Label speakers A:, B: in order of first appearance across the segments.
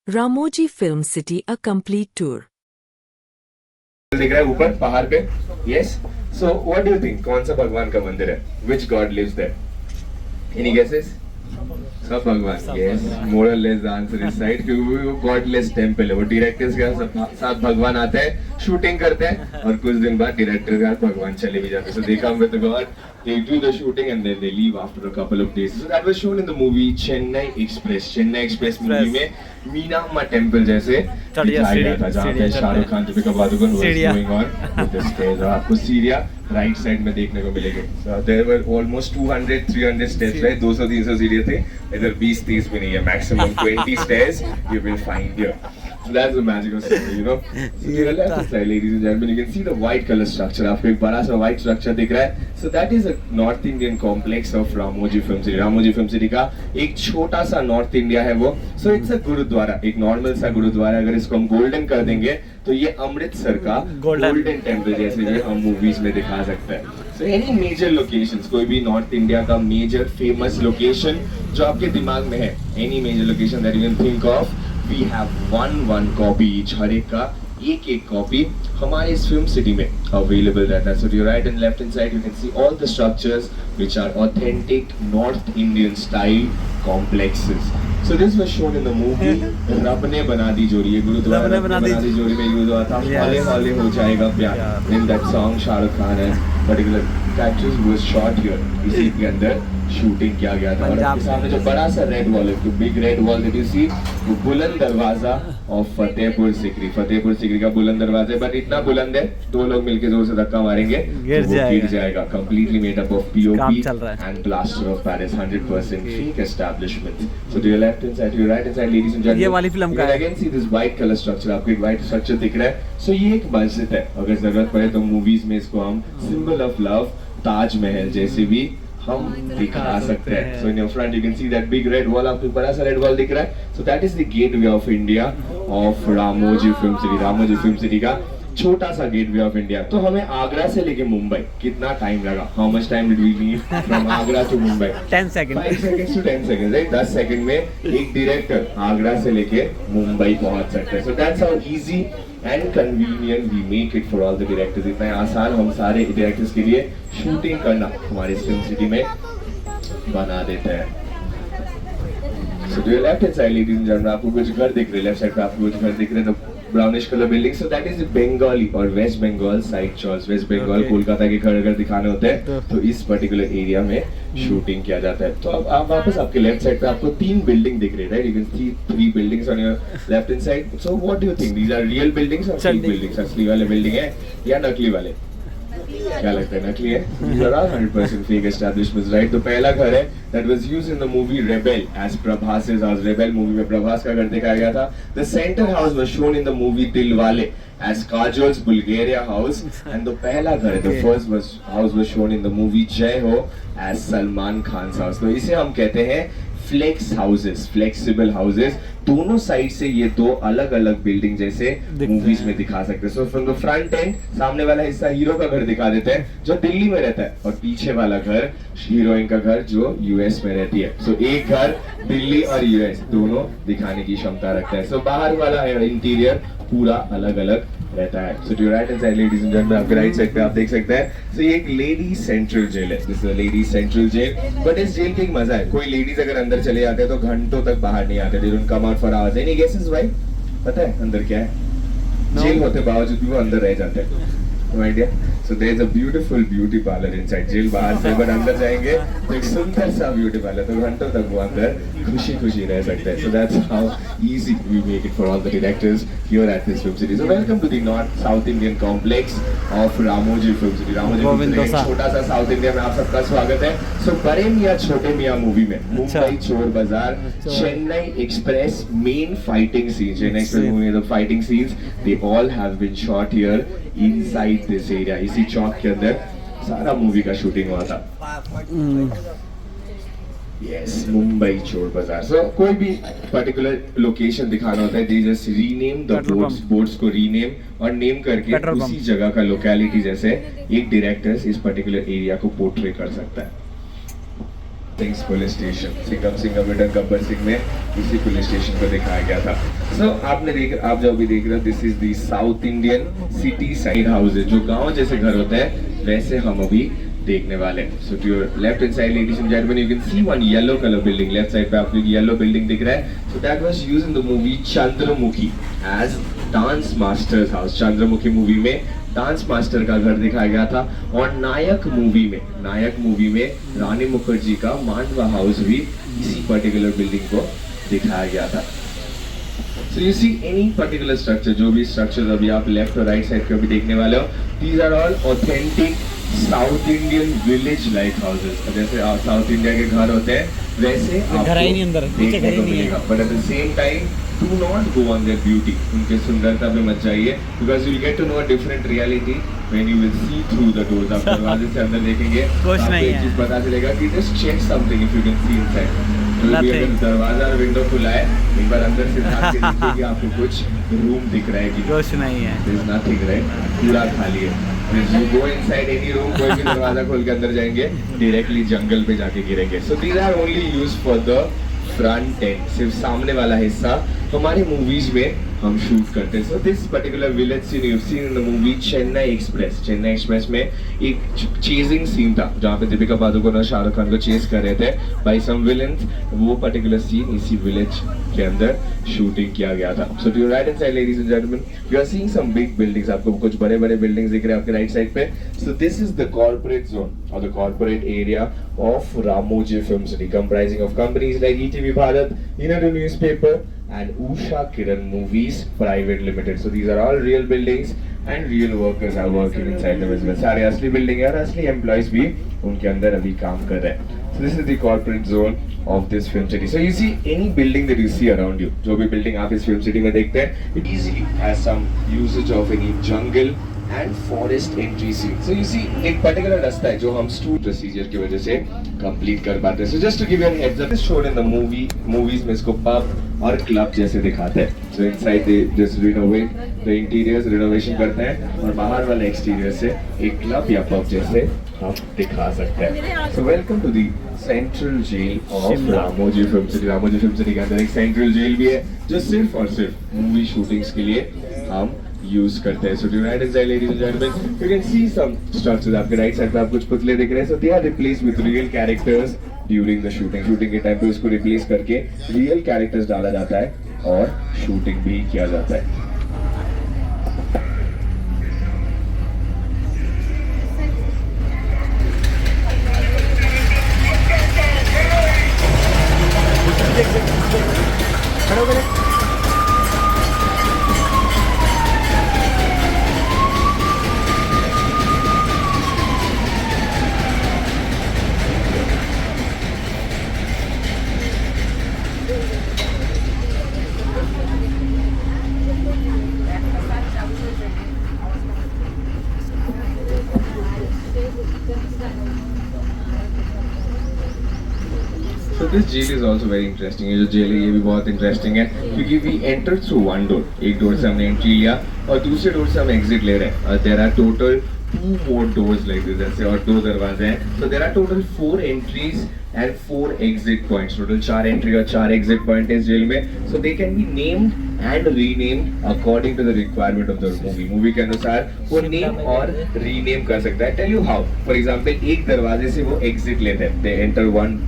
A: Ramoji Film City, a complete tour.
B: दिख रहा है ऊपर पहाड़ पे. Yes. So what do you think? कौन सा भगवान का मंदिर है? Which god lives there? Any guesses? सब भगवान. Yes. More or less the answer is right. क्योंकि वो godless temple है. वो directors के साथ भगवान आते हैं, shooting करते हैं और कुछ दिन बाद director के साथ भगवान चले भी जाते हैं. So they come with the god, they do the shooting and then they leave after a couple of days. So that was shown in the movie Chennai Express. Chennai Express movie में मीनाम्मा temple जैसे दिखाया गया था जहाँ पे Shahrukh Khan Deepika Padukone was going on with the stairs. और आपको सीढ़ियाँ राइट साइड में देखने को मिलेगी. So there were almost 200-300 steps, right? 200-300 सीढ़ियाँ थी. इधर 20-30 भी नहीं है. Maximum 20 stairs you will find here. So that's the magic of cinema, you know. So to the left side, ladies and gentlemen, you can see the white color structure. आपको एक बड़ा सा white structure दिख रहा है. So that is a North Indian complex of Ramoji Film City. Ramoji Film City का एक छोटा सा North India है वो. So it's a गुरुद्वारा, एक normal सा गुरुद्वारा. अगर इसको हम golden कर देंगे तो ये अमृतसर का golden temple जैसे भी हम movies में दिखा सकते हैं. So any major locations, कोई भी North India का major famous location जो आपके दिमाग में है, any major location that you can think of, we have one copy each. हर एक का एक कॉपी हमारे इस फिल्म सिटी में अवेलेबल रहता है. So to your right and left hand side you can see all the structures which are authentic North Indian style complexes. So this was shown in the movie रब ने बना दी जोड़ी. ये गुरुद्वारा रब ने बना दी जोड़ी में यूज हुआ था. हौले हौले हो जाएगा प्यार. In that song Shahrukh Khan है particular actress was shot here. इसी के अंदर शूटिंग किया गया था. और इसके सामने जो बड़ा सा रेड वॉल है, तो big red wall that you see, वो बुलंद दरवाजा ऑफ फतेहपुर सिकरी. फतेहपुर सिकरी का बुलंद दरवाजा है, बट इतना बुलंद है दो लोग मिलके जोर से धक्का मारेंगे तो वो गिर जाएगा. Completely made up of POP and plaster of Paris. 100% fake establishment. So to your left hand side, to your right hand side, ladies and gentleman, ये वाली फिल्म का है. Again see this white colour structure. आपको एक white structure दिख रहा है. सो ये एक मस्जिद है. अगर जरूरत पड़े तो मूवीज में इसको हम सिंबल ऑफ लव, ताजमहल जैसे भी हम दिखा सकते हैं. So in your front you can see that big red wall. आपको बड़ा सा red wall दिख रहा है. So that is the gateway of India of Ramoji Film City. Ramoji Film City का छोटा सा गेटवे ऑफ इंडिया. तो हमें आगरा से लेके मुंबई कितना टाइम लगा? How much time did we need from Agra to Mumbai?
C: 10 seconds.
B: 5 seconds to 10 seconds, right? 10 second में एक डायरेक्टर आगरा से लेके मुंबई पहुंच सकते हैं. So that's how easy and convenient we make it for all the directors. इतना आसान हम सारे डायरेक्टर्स के लिए शूटिंग करना हमारे फिल्म सिटी में बना देते हैं. So to your left hand side, ladies and gentlemen, आपको कुछ घर दिख रहे हैं. लेफ्ट साइड पे आपको कुछ घर दिख रहे हैं. तो brownish colour building. So that is Bengali और West Bengal side choice. West Bengal Kolkata के घर अगर दिखाने होते हैं तो इस पर्टिकुलर एरिया में शूटिंग किया जाता है. तो अब आप वापस आपके लेफ्ट साइड पे आपको 3 बिल्डिंग दिख रही है, right? You can see 3 buildings on your left hand side. So what do you think, these are real buildings और फेक बिल्डिंग्स? असली वाले बिल्डिंग है या नकली वाले? क्या लगता है, नकली है? These are all 100% fake establishments, right? तो पहला घर है that was used in the movie Rebel as Prabhas's house. Rebel movie में प्रभास का घर दिखाया गया था. The center house was shown in the movie Dilwale as Kajol's Bulgaria house. And the पहला घर, the first house was shown in the movie Jai Ho as Salman Khan's house. तो इसे हम कहते हैं फ्लेक्स हाउसेस, फ्लेक्सिबल हाउसेस. दोनों side से ये दो अलग अलग बिल्डिंग जैसे मूवीज में दिखा सकते हैं. So from the front and सामने वाला हिस्सा हीरो का घर दिखा देते हैं जो दिल्ली में रहता है, और पीछे वाला घर हीरोइन का घर जो यूएस में रहती है. सो एक घर दिल्ली और यूएस दोनों दिखाने की क्षमता रखता है. सो बाहर वाला इंटीरियर पूरा अलग अलग रहता है. So to your right hand side, ladies and gentlemen, आपके राइट साइड पे आप देख सकते हैं. सो ये एक लेडी सेंट्रल जेल है. This is a lady central jail. But इस जेल का एक मजा है, कोई लेडीज अगर अंदर चले जाते हैं तो घंटों तक बाहर नहीं आते. They don't come out for hours. Any guesses why? पता है अंदर क्या है? जेल होते बावजूद भी वो अंदर रह जाते हैं. No idea. So there is a beautiful beauty parlor inside jail. बाहर से बट अंदर जाएंगे तो एक सुंदर सा ब्यूटी पार्लर. तो घंटों तक वो अंदर खुशी खुशी रह सकते हैं. So that's how easy we make it for all the directors here at this film city. So welcome to the North South Indian complex of Ramoji Film City. Ramoji Film City एक छोटा सा south India में आप सबका स्वागत है. So बड़े मियाँ छोटे मियाँ मूवी में मुंबई चोर बाजार, Chennai express main fighting scenes, Chennai express movie में the fighting scenes they all have been shot here inside this area. इसी चौक के अंदर सारा मूवी का शूटिंग हुआ था. Yes, मुंबई चोर बाजार. So कोई भी पर्टिकुलर लोकेशन दिखाना होता है, they just rename the boats को rename और नेम करके उसी जगह का लोकेलिटी जैसे एक डायरेक्टर इस पर्टिकुलर एरिया को पोर्ट्रे कर सकता है. Sings police station, Singham Singh विटन Gabbar Singh में इसी पुलिस स्टेशन को दिखाया गया था। सो आप जब भी देख रहे हो, this is the south Indian city side houses, जो गांव जैसे घर होते हैं वैसे हम अभी देखने वाले हैं। So to your left hand side ladies and gentlemen, you can see one yellow colour building. Left side पे आपको एक येलो बिल्डिंग दिख रहा है। So that was used in the movie Chandramukhi as dance master's house. Chandramukhi movie में dance master का घर दिखाया गया था। और नायक मूवी में रानी मुखर्जी का मांडवा हाउस भी इसी पर्टिकुलर बिल्डिंग को दिखाया गया था। So you see any particular structure, जो भी स्ट्रक्चर अभी आप लेफ्ट और राइट साइड पे अभी देखने वाले हो, these are all authentic south Indian village like houses. जैसे साउथ इंडिया के घर होते हैं वैसे
C: घर ही नहीं अंदर, नीचे घर ही नहीं है।
B: But at the same time do not go on their beauty, उनके सुंदरता पे मत जाइए, because you will get to know a different reality when you will see through the doors. आप दरवाजे से अंदर देखेंगे तो आपको एक चीज पता चलेगा कि just check something if you can see inside. अगर दरवाजा और विंडो खुला है, एक बार अंदर से झांक के देखिए कि आपको कुछ रूम दिख रहा है कि
C: कुछ नहीं है,
B: देयर इज नथिंग, राइट? पूरा खाली है। You go inside any room, कोई भी दरवाजा खोल के अंदर जाएंगे, डायरेक्टली जंगल पे जाके गिरेंगे। So these are only used for the front end, सिर्फ सामने वाला हिस्सा हमारी मूवीज में हम शूट करते हैं। So this particular village scene you've seen in the movie Chennai express में एक चेजिंग सीन था जहाँ पे दीपिका पादुकोण और शाहरुख खान को चेस कर रहे थे बाय सम विलेंस। वो पर्टिकुलर सीन इसी विलेज के अंदर शूटिंग किया गया था। So to your right hand side, ladies and gentlemen, you are seeing some big buildings। आपको कुछ बड़े-बड़े बिल्डिंग्स दिख रहे हैं आपके राइट साइड पे। So this is the corporate zone or the corporate area of Ramoji Film City, comprising of companies like ETV Bharat, Hindu Newspaper, and Usha Kiran Movies Private Limited. So these are all real buildings and real workers are working inside them as well. सारे असली building है और असली employees भी उनके अंदर अभी काम कर रहे हैं। So this is the corporate zone of this film city. So you see any building that you see around you, जो भी बिल्डिंग आप इस film city में देखते हैं, it easily has some usage of any jungle and forest entry scene. So you see एक particular रास्ता है जो हम स्टूड प्रोसीजर की वजह से कंप्लीट कर पाते हैं। So just to give you an heads up, this shown in the movies में इसको पब और क्लब जैसे दिखाते हैं। So inside they just renovate the interiors, renovation करते हैं और बाहर वाले एक्सटीरियर से एक क्लब या पब जैसे हम दिखा सकते हैं। So welcome to the Central Jail of Ramoji Film City। Ramoji film city के अंदर एक सेंट्रल जेल भी है जो सिर्फ और सिर्फ मूवी शूटिंग्स के लिए हम यूज करते हैं। So to right hand side, ladies and gentlemen, you can see some structures. आपके राइट साइड पे आप कुछ पुतले दिख रहे हैं। So they are replaced with real characters during the shooting के टाइम पे उसको रिप्लेस करके रियल कैरेक्टर्स डाला जाता है और शूटिंग भी किया जाता है। So this jail is also very interesting। ये जो जेल है ये भी बहुत इंटरेस्टिंग है क्योंकि we entered through one door, एक डोर से हमने एंट्री लिया और दूसरे डोर से हम एग्जिट ले रहे हैं। और there are total 2 more doors like this ऐसे और 2 दरवाजे हैं। So there are total 4 entries and 4 exit points। Total 4 entry और 4 exit point है इस जेल में। So they can be named and renamed according to the requirement of the movie। Movie के अनुसार वो नेम और रीनेम कर सकता है। Tell you how। For example, एक दरवाजे से वो एग्जिट लेते हैं। They enter one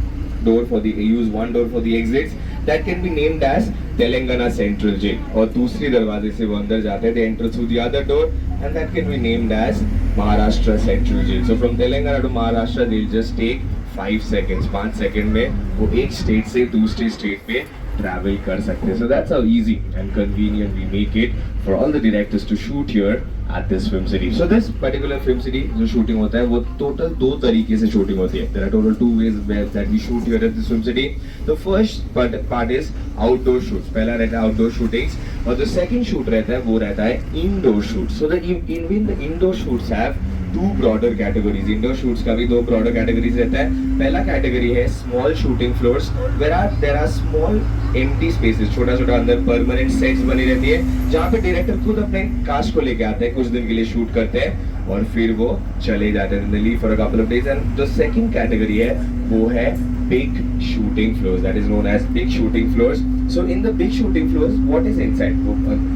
B: door for the use one door for the exits, that can be named as Telangana Central Jail। और दूसरी दरवाजे से वो अंदर जाते हैं, they enter through the other door and that can be named as Maharashtra Central Jail। So from Telangana to Maharashtra they'll just take 5 seconds, 5 second में वो एक स्टेट से दूसरी स्टेट पे ट्रैवल कर सकते हैं। So that's how easy and convenient we make it for all the directors to shoot here at this film city। So this particular film city जो shooting होता है वो total 2 तरीके से shooting होती है। There are total 2 ways that we shoot here at this film city। The first part is outdoor shoots। पहला रहता है outdoor shootings और the second shoot रहता है वो रहता है indoor shoots। So the indoor shoots have 2 broader categories। indoor shoots का भी 2 broader categories रहता है। पहला category है small shooting floors where there are small empty spaces, छोटा छोटा अंदर परमानेंट सेट्स बनी रहती है जहाँ पे डायरेक्टर खुद अपने कास्ट को लेके आते हैं, कुछ दिन के लिए शूट करते हैं और फिर वो चले जाते हैं, leave for a couple of days. And जो सेकंड कैटेगरी है वो है big shooting floors, that is known as big shooting floors. So in the big shooting floors, what is inside?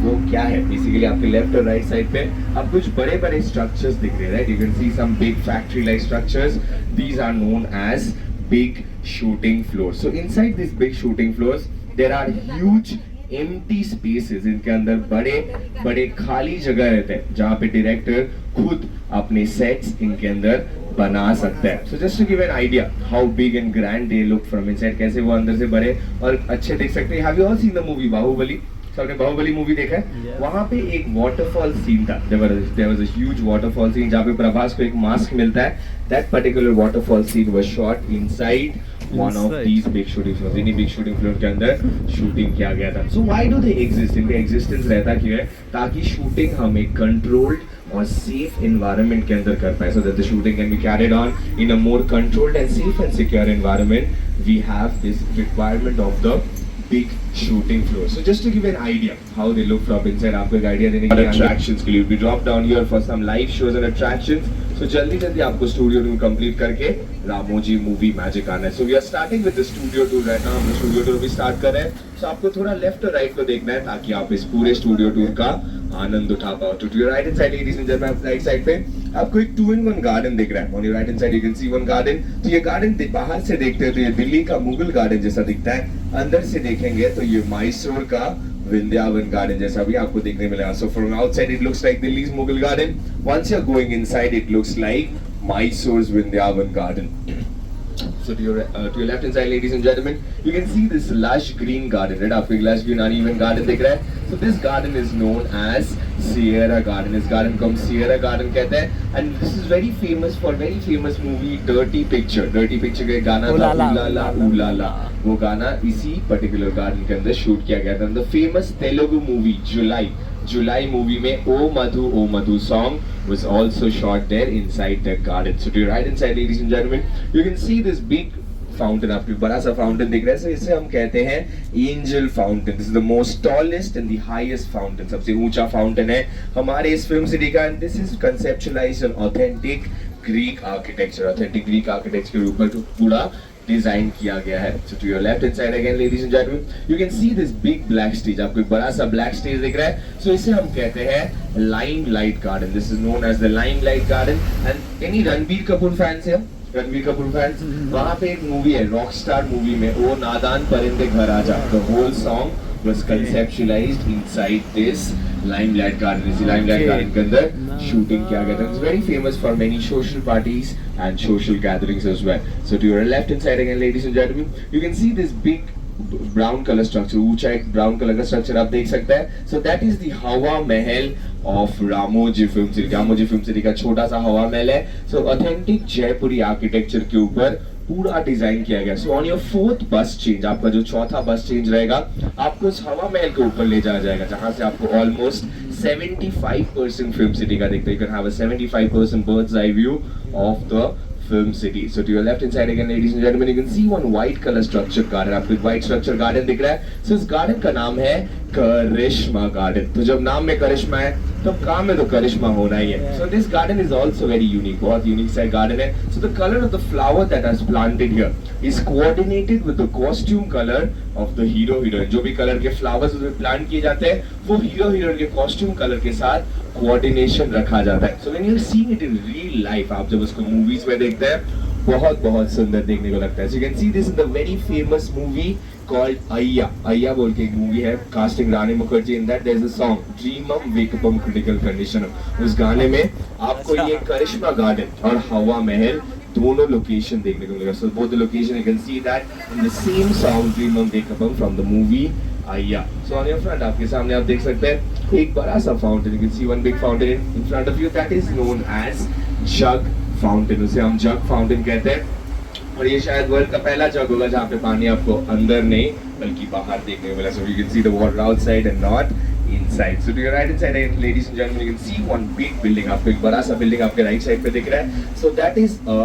B: वो क्या है? Basically आपके left और right side पे आप कुछ बड़े बड़े structures दिख रहे हैं, right? You can see some big factory-like structures. These are known as big shooting floors. So inside these big shooting floors, there are huge empty spaces. इनके अंदर बड़े बड़े खाली जगह रहते हैं जहाँ पे डायरेक्टर खुद अपने सेट्स इनके अंदर बना सकता है. So just to give an idea how big and grand they look from inside, कैसे वो अंदर से बड़े और अच्छे दिख सकते हैं. Have you all seen the movie Baahubali? सबने बाहुबली मूवी देखा है? वहाँ पे एक वाटरफॉल सीन था. There was a huge waterfall scene जहाँ पे प्रभास को एक मास्क मिलता है. That particular waterfall scene was shot inside one of these big shooting floors. इन्हीं big shooting floor के अंदर शूटिंग किया गया था. So why do they exist? इनका existence रहता क्यों है? ताकि शूटिंग हम एक controlled और safe environment के अंदर कर पाए, so that the shooting can be carried on in a more controlled and safe and secure environment. We have this requirement of the big shooting floor. So just to give an idea how they look from inside, आपको एक idea देने के लिए attractions के लिए we drop down here for some live shows and attractions. So जल्दी जल्दी आपको स्टूडियो टूर कंप्लीट करके रामोजी मूवी मैजिक आना है. So we are starting with the studio tour right now. हम स्टूडियो टूर भी स्टार्ट कर रहे हैं. So आपको थोड़ा लेफ्ट और राइट को देखना है ताकि आप इस पूरे स्टूडियो टूर का आनंद उठा पाओ. To your right hand side, ladies and gentlemen, right side पे आपको एक 2-in-1 गार्डन दिख रहा है. On your right hand side you can see one garden. तो ये गार्डन बाहर से देखते हैं तो ये दिल्ली का मुगल गार्डन जैसा दिखता है. अंदर से देखेंगे तो ये मैसूर का Vrindavan garden जैसा भी आपको देखने मिलेगा. So from outside it looks like Delhi's Mughal garden. Once you're going inside it looks like Mysore's Vrindavan garden. So to your left hand side, ladies and gentlemen, you can see this lush green garden, right? आपको एक lush green uneven garden दिख रहा है. So this garden is known as Sierra Garden. इस garden को हम Sierra Garden कहते हैं. And this is very famous for very famous movie Dirty Picture. Dirty Picture का एक गाना था Ulala Ulala. वो गाना इसी particular garden के अंदर shoot किया गया था. The famous Telugu movie July movie में O Madhu song was also shot there inside the garden. So to your right hand side, ladies and gentlemen, you can see this big fountain. आपको बड़ा सा fountain दिख रहा है. इसे हम कहते हैं angel fountain. This is the most tallest and the highest fountain. सबसे ऊंचा फाउंटेन है हमारे इस फिल्म सिटी का. And this is कंसेप्चुअलाइज्ड on authentic Greek architecture. Authentic Greek architecture के ऊपर पूरा डिजाइन किया गया है. So to your left hand side again, ladies and gentlemen, you can see this big black stage. आपको एक बड़ा सा black stage दिख रहा है. So इसे हम कहते हैं Limelight Garden. This is known as the Limelight Garden. And any Ranbir Kapoor fans here? Ranbir Kapoor fans? वहाँ पे एक मूवी है रॉकस्टार मूवी में ओ नादान परिंदे घर आजा. The whole song was conceptualized inside this Limelight Garden. इसी Limelight Garden के अंदर शूटिंग किया गया था. It's very famous for many social parties and social gatherings as well. So to your left hand side again, ladies and gentlemen, you can see this big brown colour structure. ऊंचा एक brown colour का structure आप देख सकते हैं. So that is the हवा महल of Ramoji film city. Ramoji film city का छोटा सा हवा महल है. सो ऑथेंटिक जयपुरी आर्किटेक्चर के ऊपर पूरा डिजाइन किया गया. सो ऑन योर 4th बस चेंज, आपका जो चौथा बस चेंज रहेगा आपको इस हवा महल के ऊपर ले जाया जाएगा जहां से आपको ऑलमोस्ट 75% फिल्म सिटी का दिखता है. You can have a 75% birds eye view of the film city. So to your left hand side again, ladies and gentlemen, you can see one white color structured garden. आपको एक white structured garden दिख रहा है. So इस garden का नाम है करिश्मा garden. तो जब नाम में करिश्मा है तो काम में तो करिश्मा होना ही है. So this garden is also very unique. बहुत unique सा garden है. So the color of the flower that is planted here is coordinated with the costume color of the hero heroine. जो भी कलर के flowers उसमें plant किए जाते हैं वो हीरो हीरोइन के costume color के साथ कोऑर्डिनेशन रखा जाता है. So when you see it in real life, आप जब उसको मूवीज में देखते हैं बहुत सुंदर देखने को लगता है. So you can see this in the very famous movie called Ayya बोल के एक मूवी है. Casting Rani Mukherjee. In that there is a song Dreamum Wakeup Critical Condition. उस गाने में आपको ये करिश्मा गार्डन और हवा महल दोनों लोकेशन देखने को मिलेगा. So both the location you can see that in the same song Dreamum Wakeup from the movie Ayya. So on your front आपके सामने आप देख सकते हैं एक बड़ा सा fountain. You can see one big fountain in front of you that is known as Jug Fountain. उसे हम जग फाउंटेन कहते हैं और ये शायद वर्ल्ड का पहला जग होगा जहाँ पे पानी आपको अंदर नहीं बल्कि बाहर देखने को मिला. So you can see the water outside and not inside. So to your right hand side, ladies and gentlemen, you can see one big building. आपको एक बड़ा सा बिल्डिंग आपके राइट साइड पे दिख रहा है. So that is a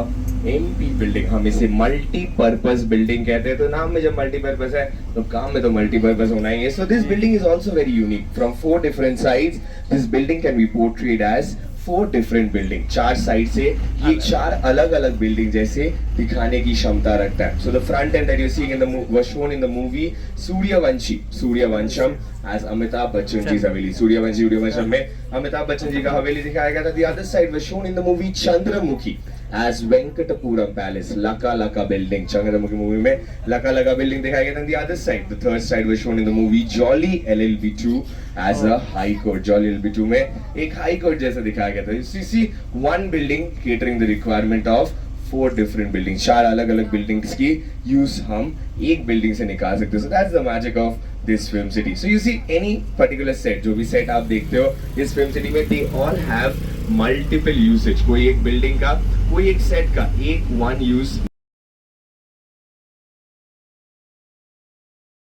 B: MP building, हम इसे मल्टीपर्पज बिल्डिंग कहते हैं। तो नाम में जब मल्टीपर्पज है तो काम में तो मल्टीपर्पज होना ही है। So this building is also very unique from 4 different sides. This building can be portrayed as 4 different building. 4 side से ये 4 अलग अलग बिल्डिंग जैसे दिखाने की क्षमता रखता है। So the front end that you seeing in the was shown in the movie Suryavansham as Amitabh Bachchan ji haveli. Suryavansham में अमिताभ बच्चन जी का हवेली दिखाया गया था। The other side was shown in the movie Chandramukhi as Venkatapuram palace, लका लका बिल्डिंग। चंद्रमुखी मूवी में लका लका बिल्डिंग दिखाया गया था। The other side, the third side was shown in the movie Jolly LLB2 as a high court। Jolly LLB2 में एक हाई कोर्ट जैसा दिखाया गया था। You see one building catering the requirement of 4 different buildings। 4 अलग अलग buildings की use हम एक building से निकाल सकते हैं। So that's the magic of this film city। So you see any particular set, जो भी set आप देखते हो इस film city में, they all have multiple usage। कोई एक building का, कोई एक set का एक one use